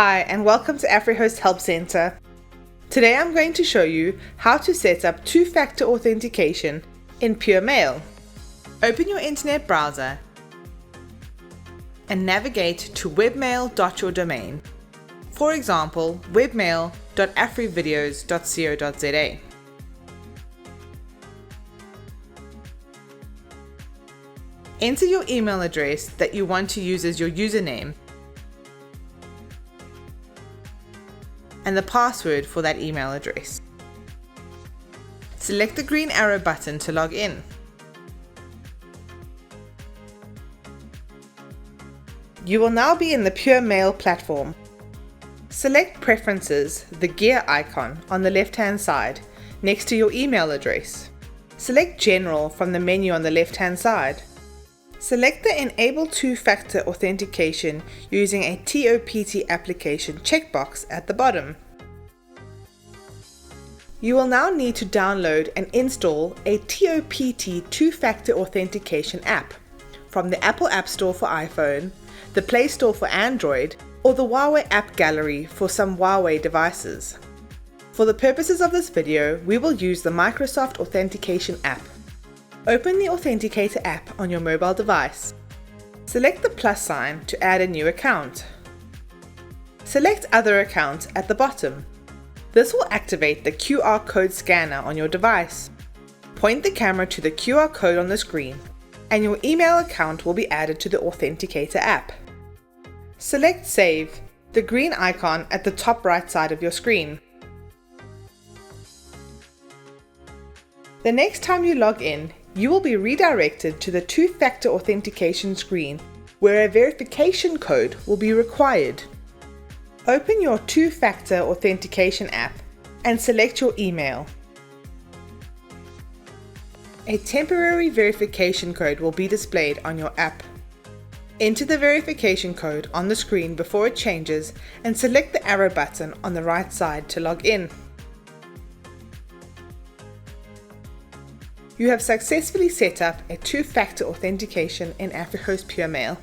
Hi and welcome to AfriHost Help Center. Today I'm going to show you how to set up two-factor authentication in Webmail. Open your internet browser and navigate to webmail.your-domain. For example, webmail.afrivideos.co.za. Enter your email address that you want to use as your username and the password for that email address. Select the green arrow button to log in. You will now be in the Webmail platform. Select Preferences, the gear icon on the left-hand side next to your email address. Select General from the menu on the left-hand side. Select the Enable Two-Factor Authentication using a TOPT application checkbox at the bottom. You will now need to download and install a TOPT Two-Factor Authentication app from the Apple App Store for iPhone, the Play Store for Android, or the Huawei App Gallery for some Huawei devices. For the purposes of this video, we will use the Microsoft Authentication app. Open the Authenticator app on your mobile device. Select the plus sign to add a new account. Select Other Account at the bottom. This will activate the QR code scanner on your device. Point the camera to the QR code on the screen, and your email account will be added to the Authenticator app. Select Save, the green icon at the top right side of your screen. The next time you log in, you will be redirected to the two-factor authentication screen where a verification code will be required. Open your two-factor authentication app and select your email. A temporary verification code will be displayed on your app. Enter the verification code on the screen before it changes and select the arrow button on the right side to log in. You have successfully set up a two-factor authentication in AfriHost Webmail.